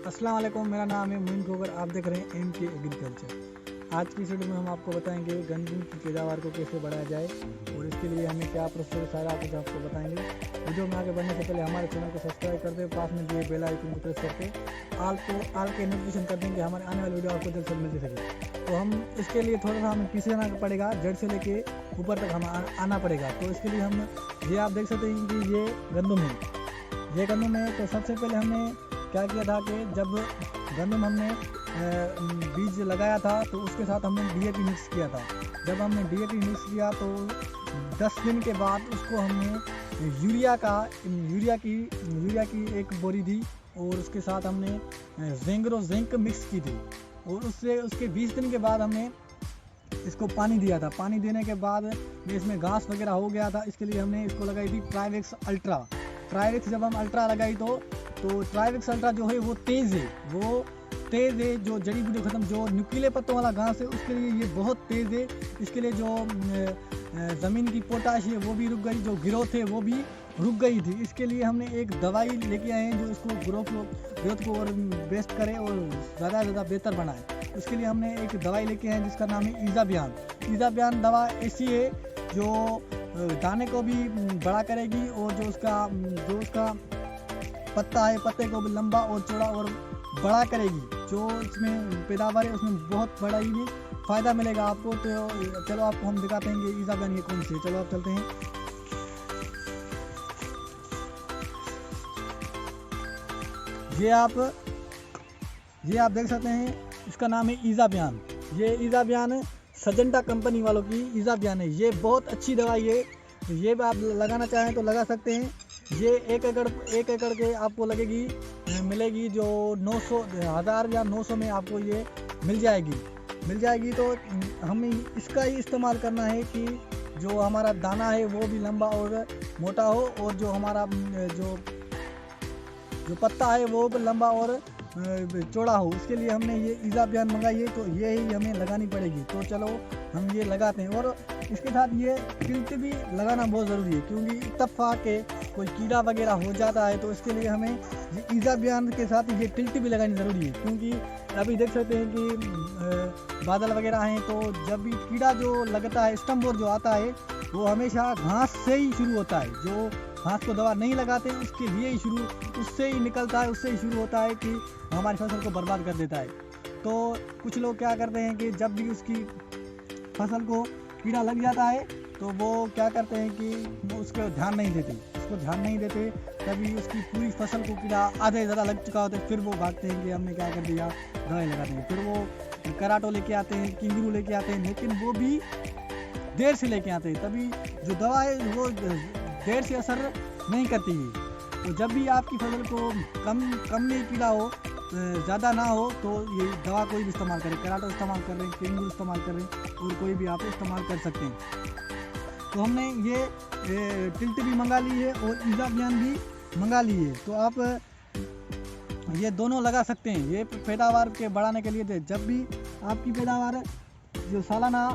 अस्सलाम वालेकुम, मेरा नाम है मोइन खोगर। आप देख रहे हैं MK एग्रीकल्चर। आज की इस वीडियो में हम आपको बताएंगे गंदम की पैदावार को कैसे बढ़ाया जाए और इसके लिए हमें क्या प्रोसेस सारा कुछ आपको बताएंगे। वीडियो में आगे बढ़ने से पहले हमारे चैनल को सब्सक्राइब कर दें, पास में दिए बेल आइकन को प्रेस करके आल के नोटिफिकेशन कर देंगे हमारे आने वाली वीडियो आपको जल्द से मिल सके। तो हम इसके लिए थोड़ा सा हमें पीछे जाना पड़ेगा, जड़ से लेके ऊपर तक हम आना पड़ेगा। तो इसके लिए हम ये आप देख सकते हैं कि ये गंदम है, ये गंदम है। तो सबसे पहले हमने क्या किया था कि जब गंदम हमने बीज लगाया था तो उसके साथ हमने DAP मिक्स किया था। जब हमने DAP मिक्स किया तो 10 दिन के बाद उसको हमने यूरिया की एक बोरी दी और उसके साथ हमने जिंक मिक्स की थी और उसके 20 दिन के बाद हमने इसको पानी दिया था। पानी देने के बाद इसमें घास वगैरह हो गया था, इसके लिए हमने इसको लगाई थी ट्राइवेक्स अल्ट्रा। ट्राइवेक्स जब हम अल्ट्रा लगाई तो ट्राइवेक्स अल्ट्रा जो है वो तेज़ है, जो जड़ी बूटी ख़त्म, जो नुकीले पत्तों वाला घास है उसके लिए ये बहुत तेज़ है। इसके लिए जो ज़मीन की पोटाश है वो भी रुक गई, जो ग्रोथ है वो भी रुक गई थी। इसके लिए हमने एक दवाई लेके आए हैं जो इसको ग्रोथ को और बेस्ट करे और ज़्यादा से ज़्यादा बेहतर बनाए। उसके लिए हमने एक दवाई लेके आए हैं जिसका नाम है ईज़ाबियान। दवा ऐसी है जो दाने को भी बड़ा करेगी और जो उसका पत्ता है, पत्ते को भी लंबा और चौड़ा और बड़ा करेगी। जो इसमें पैदावार है उसमें बहुत बड़ा ही फ़ायदा मिलेगा आपको। तो चलो आपको हम दिखाते हैं कि ईज़ाबियान ये कौन सी है। चलो आप चलते हैं। ये आप देख सकते हैं, इसका नाम है ईज़ाबियान। ये ईज़ाबियान सजेंटा कंपनी वालों की ईज़ाबियान है। ये बहुत अच्छी दवाई है, ये भी आप लगाना चाहें तो लगा सकते हैं। ये एक एकड़ के आपको मिलेगी जो 1000 या 900 में आपको ये मिल जाएगी। तो हमें इसका ही इस्तेमाल करना है कि जो हमारा दाना है वो भी लंबा और मोटा हो और जो हमारा जो पत्ता है वो भी लंबा और चौड़ा हो। इसके लिए हमने ये ईज़ाबियान मंगाई है, तो ये ही हमें लगानी पड़ेगी। तो चलो हम ये लगाते हैं। और इसके साथ ये टिल्ट भी लगाना बहुत ज़रूरी है, क्योंकि इत्तफाक के कोई कीड़ा वगैरह हो जाता है तो इसके लिए हमें ये ईज़ाबियान के साथ ये टिल्ट भी लगानी ज़रूरी है। क्योंकि अभी देख सकते हैं कि बादल वगैरह हैं, तो जब भी कीड़ा जो लगता है, स्टम्बोर जो आता है वो हमेशा घास से ही शुरू होता है। जो घास को दवा नहीं लगाते उसके लिए ही उससे ही निकलता है, उससे ही शुरू होता है कि हमारी फसल को बर्बाद कर देता है। तो कुछ लोग क्या करते हैं कि जब भी उसकी फसल को कीड़ा लग जाता है तो वो क्या करते हैं कि वो उसको ध्यान नहीं देते, तभी उसकी पूरी फसल को कीड़ा आधे ज़्यादा लग चुका होता है। फिर वो भागते हैं कि हमने क्या कर दिया, दवाई लगा देंगे। फिर वो कराटो लेके आते हैं, किंगरू लेके आते हैं, लेकिन वो भी देर से लेके आते हैं, तभी जो दवा है वो देर से असर नहीं करती है। तो जब भी आपकी फसल को कम में कीड़ा हो, ज़्यादा ना हो, तो ये दवा कोई भी इस्तेमाल करें, कराटो इस्तेमाल कर रहे हैं, किंगरू इस्तेमाल कर रहे हैं और कोई भी आप इस्तेमाल कर सकते हैं। तो हमने ये टिल्ट भी मंगा ली है और ईज़ाबियान भी मंगा ली है। तो आप ये दोनों लगा सकते हैं, ये पैदावार के बढ़ाने के लिए। जब भी आपकी पैदावार जो सालाना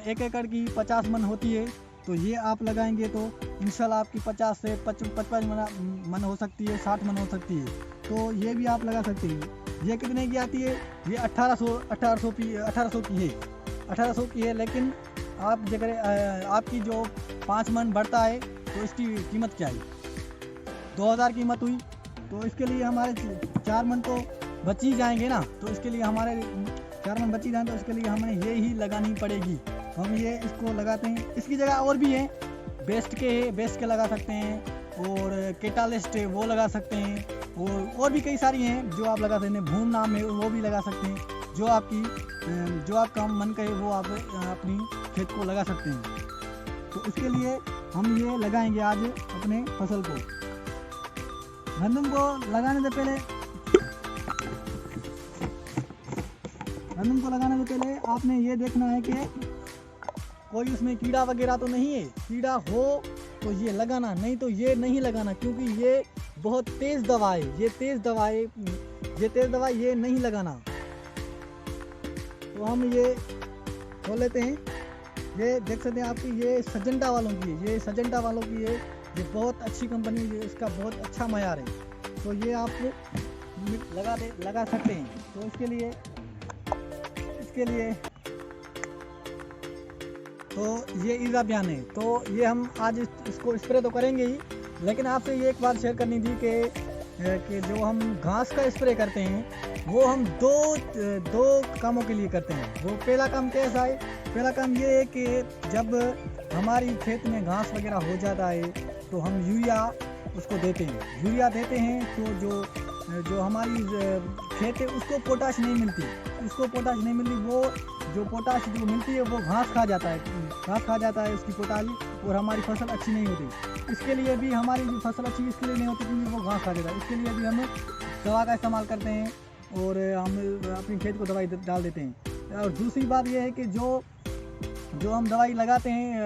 1 एकड़ की 50 मन होती है, तो ये आप लगाएंगे तो इंशाल्लाह आपकी 50 से 55 मन हो सकती है, 60 मन हो सकती है। तो ये भी आप लगा सकते हैं। ये कितने की आती है? ये 1800 की है। लेकिन आप जगह आपकी जो 5 मन बढ़ता है तो इसकी कीमत क्या है? 2000 कीमत हुई। तो इसके लिए हमारे 4 मन तो बच ही जाएंगे ना। तो इसके लिए हमारे 4 मन बच ही जाएंगे, तो इसके लिए हमें ये ही लगानी पड़ेगी। हम ये इसको लगाते हैं। इसकी जगह और भी है, बेस्ट के लगा सकते हैं और केटालिस्ट है वो लगा सकते हैं और भी कई सारी हैं जो आप लगा सकते हैं। भूम नाम है वो भी लगा सकते हैं। जो आपका मन कहे वो आप अपनी खेत को लगा सकते हैं। तो इसके लिए हम ये लगाएंगे आज अपने फसल को। गंदम को लगाने से पहले आपने ये देखना है कि कोई उसमें कीड़ा वगैरह तो नहीं है। कीड़ा हो तो ये लगाना, नहीं तो ये नहीं लगाना, क्योंकि ये बहुत तेज़ दवा है। ये तेज़ दवा ये नहीं लगाना। तो हम ये खोल लेते हैं। ये देख सकते हैं आपकी, ये सजेंटा वालों की है। ये बहुत अच्छी कंपनी है, इसका बहुत अच्छा मयार है। तो ये आप लगा सकते हैं। तो इसके लिए तो ये इजाबियान है। तो ये हम आज इसको स्प्रे तो करेंगे ही, लेकिन आपसे ये एक बात शेयर करनी थी कि जो हम घास का स्प्रे करते हैं वो हम दो कामों के लिए करते हैं। वो पहला काम कैसा है? पहला काम ये है कि जब हमारी खेत में घास वगैरह हो जाता है तो हम यूरिया उसको देते हैं। यूरिया देते हैं तो जो हमारी खेत है उसको पोटाश नहीं मिलती, वो जो पोटाश जो मिलती है वो घास खा जाता है उसकी पोटाश, और हमारी फसल अच्छी नहीं होती। इसके लिए भी हमारी जो फसल अच्छी इसके लिए नहीं होती क्योंकि वो घास खा जाता है। इसके लिए भी हम दवा का इस्तेमाल करते हैं और हम अपनी खेत को दवाई डाल देते हैं। और दूसरी बात ये है कि जो हम दवाई लगाते हैं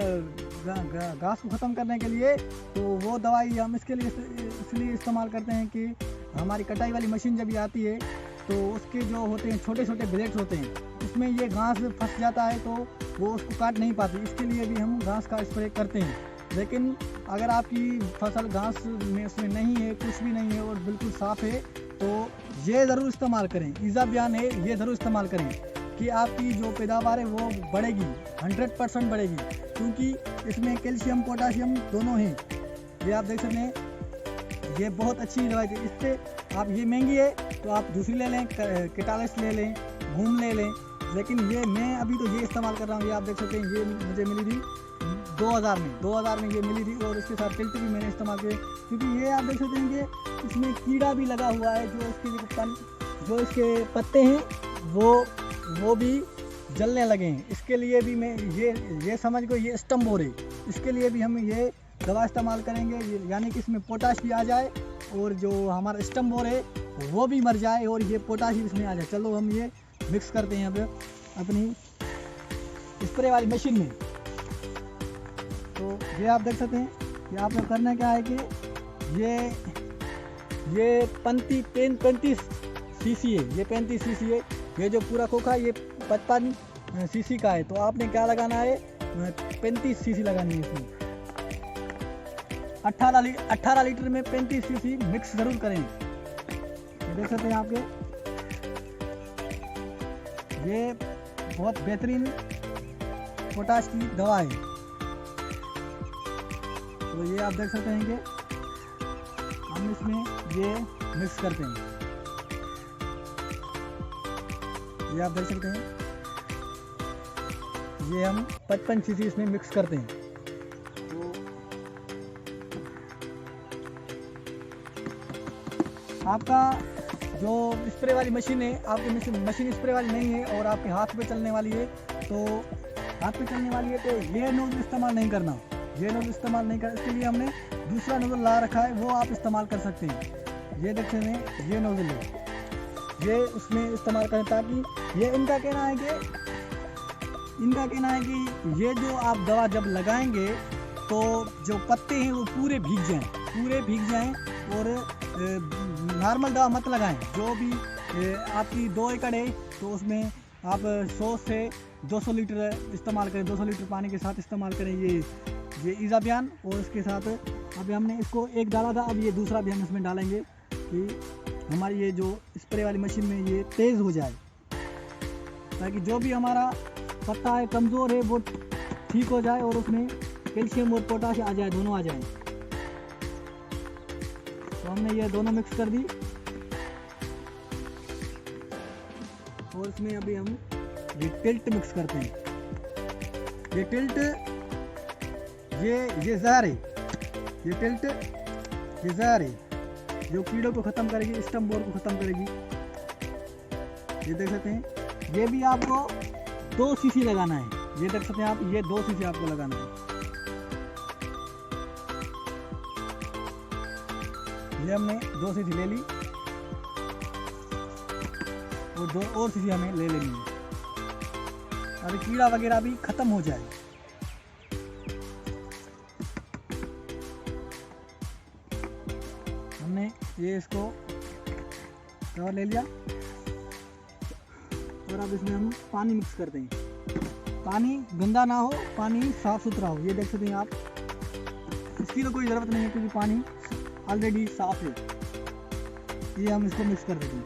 घास को ख़त्म करने के लिए, तो वो दवाई हम इसलिए इस्तेमाल करते हैं कि हमारी कटाई वाली मशीन जब भी आती है तो उसके जो होते हैं छोटे छोटे ब्लेड्स होते हैं, उसमें ये घास फंस जाता है तो वो उसको काट नहीं पाती। इसके लिए भी हम घास का स्प्रे करते हैं। लेकिन अगर आपकी फसल घास में उसमें नहीं है, कुछ भी नहीं है और बिल्कुल साफ़ है, तो ये ज़रूर इस्तेमाल करें। इजाबियान है, ये ज़रूर इस्तेमाल करें कि आपकी जो पैदावार है वो बढ़ेगी, 100% बढ़ेगी, क्योंकि इसमें कैल्शियम पोटाशियम दोनों हैं। ये आप देख सकते हैं, ये बहुत अच्छी दवाई है। इससे आप ये महंगी है तो आप दूसरी ले लें, कैटालिस्ट ले लें, घूम ले लें, लेकिन ये मैं अभी तो ये इस्तेमाल कर रहा हूँ। ये आप देख सकते हैं, ये मुझे मिली थी 2000 में ये मिली थी, और इसके साथ टिल्ट भी मैंने इस्तेमाल किया, क्योंकि ये आप देख सकते हैं कि इसमें कीड़ा भी लगा हुआ है। जो इसके पत्ते हैं वो भी जलने लगे हैं। इसके लिए भी मैं ये समझ को ये स्टम्प हो रही, इसके लिए भी हम ये दवा इस्तेमाल करेंगे, यानी कि इसमें पोटाश भी आ जाए और जो हमारा स्टम्प हो रहे वो भी मर जाए और ये पोटाश भी इसमें आ जाए। चलो हम ये मिक्स करते हैं अब अपनी स्प्रे वाली मशीन में। तो ये आप देख सकते हैं कि आपको करना क्या है कि ये 35 सीसी है, ये 35 सीसी है। ये जो पूरा खोखा ये 55 सीसी का है। तो आपने क्या लगाना है, 35 सीसी लगानी है इसमें। 18 लीटर में 35 सीसी मिक्स ज़रूर करें। देख सकते हैं आपके, ये बहुत बेहतरीन पोटाश की दवा है। तो ये आप देख सकते हैं कि हम इसमें ये मिक्स करते हैं। ये आप देख सकते हैं, ये हम 55 सीसी इसमें मिक्स करते हैं। तो आपका जो स्प्रे वाली मशीन है, आपकी मशीन स्प्रे वाली नहीं है और आपके हाथ पे चलने वाली है, तो ये नोजल इस्तेमाल नहीं करना। इसके लिए हमने दूसरा नोजल ला रखा है, वो आप इस्तेमाल कर सकते हैं। ये देखते हैं, ये नोजल है, ये उसमें इस्तेमाल करें, ताकि ये इनका कहना है कि ये जो आप दवा जब लगाएंगे तो जो पत्ते हैं वो पूरे भीग जाएं और नॉर्मल दवा मत लगाएं। जो भी आपकी 2 एकड़ है तो उसमें आप 100 से 200 लीटर इस्तेमाल करें, 200 लीटर पानी के साथ इस्तेमाल करें ये इजाबियान। और इसके साथ अभी हमने इसको एक डाला था, अब ये दूसरा भी हम इसमें डालेंगे कि हमारी ये जो स्प्रे वाली मशीन में ये तेज़ हो जाए, ताकि जो भी हमारा पत्ता है कमज़ोर है वो ठीक हो जाए और उसमें कैल्शियम और पोटाश आ जाए, दोनों आ जाए। तो हमने ये दोनों मिक्स कर दी और इसमें अभी हम ये टिल्ट मिक्स करते हैं। ये टिल्ट ये जहर है, ये जहर है जो कीड़ों को ख़त्म करेगी, स्टम्प बोर को ख़त्म करेगी। ये देख सकते हैं, ये भी आपको 2 सीसी लगाना है। ये देख सकते हैं आप, ये 2 सीसी आपको लगाना है। ये हमने 2 सीसी ले ली और 2 और सीसी हमें ले लेनी है, ताकि कीड़ा वगैरह भी ख़त्म हो जाए। हमने ये इसको कवर ले लिया और अब इसमें हम पानी मिक्स करते हैं। पानी गंदा ना हो, पानी साफ़ सुथरा हो। ये देख सकते हैं आप, इसकी तो कोई ज़रूरत नहीं है क्योंकि पानी ऑलरेडी साफ़ है। ये हम इसको मिक्स कर देते हैं।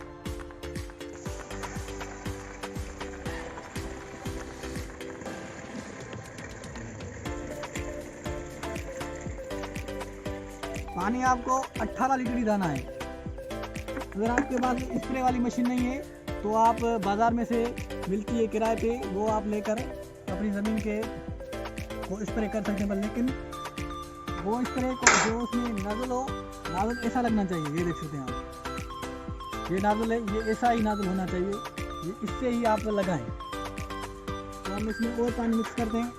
पानी आपको 18 लीटर ही डालना है। अगर आपके पास स्प्रे वाली मशीन नहीं है तो आप बाज़ार में से मिलती है किराए पे, वो आप लेकर अपनी ज़मीन के वो स्प्रे कर सकते हैं। लेकिन वो स्प्रे को जो उसमें नाज़ल हो, नाज़ल ऐसा लगना चाहिए। ये देख सकते हैं आप, ये नाज़ल है, ये ऐसा ही नाज़ल होना चाहिए, ये इससे ही आप लगाएं। तो हम इसमें और पानी मिक्स करते हैं।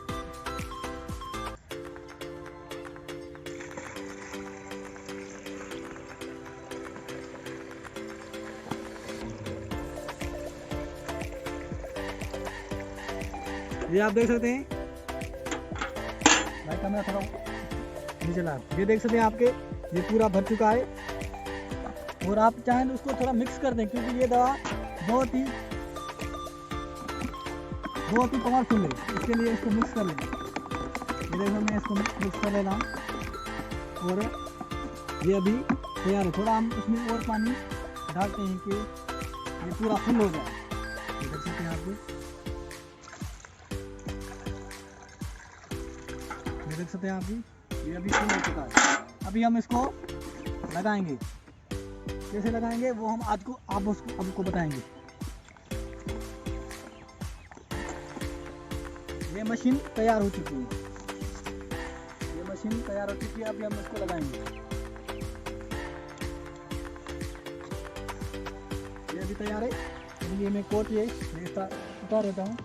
ये आप देख सकते हैं, भाई कैमरा थोड़ा नीचे ला, ये देख सकते हैं आपके ये पूरा भर चुका है। और आप चाहें तो उसको थोड़ा मिक्स कर दें, क्योंकि ये दवा बहुत ही पावरफुल है, इसके लिए इसको मिक्स कर लें। ये देखो मैं इसको मिक्स कर ले रहा हूँ और ये अभी तैयार है। थोड़ा हम इसमें और पानी डालते हैं कि ये पूरा फुल हो जाए। ये देख सकते हैं आप, देख सकते हैं आप भी, ये अभी फुल हो चुका है। अभी हम इसको लगाएंगे, कैसे लगाएंगे वो हम आज को आपको बताएंगे। ये मशीन तैयार हो चुकी है, ये मशीन तैयार हो चुकी है। अभी हम इसको लगाएंगे। ये अभी तैयार है। अभी ये मैं कोट ये उतार देता हूँ।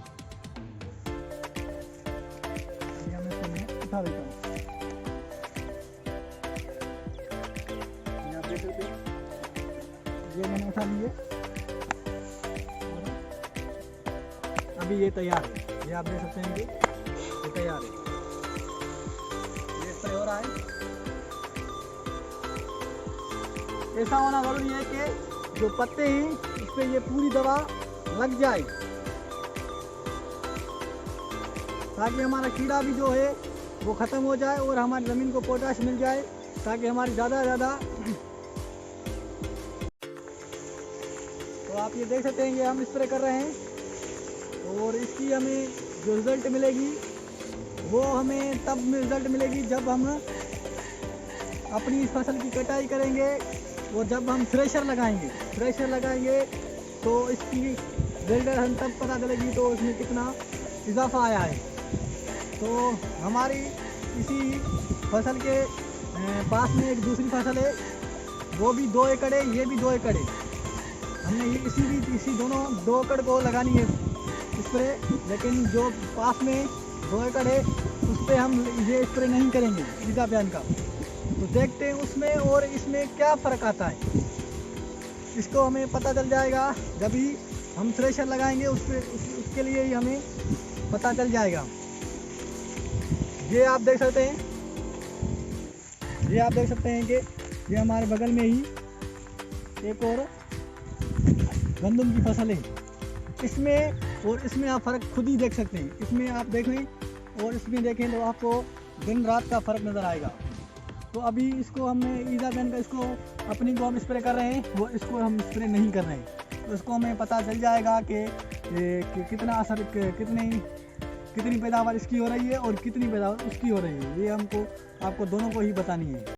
उठा देता हूँ। आप देख सकते हैं, ये मैंने उठा लिए। अभी ये तैयार है, ये आप देख सकते हैं कि ये तैयार है। ये स्प्रे हो रहा है। ऐसा होना जरूरी है कि जो पत्ते हैं उस पर ये पूरी दवा लग जाए, ताकि हमारा कीड़ा भी जो है वो ख़त्म हो जाए और हमारी ज़मीन को पोटाश मिल जाए, ताकि हमारी ज़्यादा से ज़्यादा। तो आप ये देख सकते हैं कि हम स्प्रे कर रहे हैं और इसकी हमें जो रिज़ल्ट मिलेगी वो हमें तब रिज़ल्ट मिलेगी जब हम अपनी इस फसल की कटाई करेंगे और जब हम थ्रेशर लगाएंगे तो इसकी रिज़ल्ट हम तब पता चलेगी तो उसमें कितना इजाफा आया है। तो हमारी इसी फसल के पास में एक दूसरी फसल है, वो भी 2 एकड़ है, ये भी 2 एकड़ है। हमने ये इसी दोनों 2 एकड़ को लगानी है स्प्रे, लेकिन जो पास में 2 एकड़ है उस पर हम ये स्प्रे नहीं करेंगे इज़ापियन का। तो देखते हैं उसमें और इसमें क्या फ़र्क आता है। इसको हमें पता चल जाएगा जब ही हम थ्रेशर लगाएंगे, उसके लिए ही हमें पता चल जाएगा। ये आप देख सकते हैं, कि ये हमारे बगल में ही एक और गंदम की फसल है। इसमें और इसमें आप फ़र्क खुद ही देख सकते हैं। इसमें आप देखें और इसमें देखें तो आपको दिन रात का फ़र्क नज़र आएगा। तो अभी इसको हमने इज़ापियन का इसको अपनी को हम स्प्रे कर रहे हैं, वो इसको हम स्प्रे नहीं कर रहे हैं। तो इसको हमें पता चल जाएगा कि कितना असर, कितनी पैदावार इसकी हो रही है और कितनी पैदावार उसकी हो रही है। ये हमको आपको दोनों को ही बतानी है।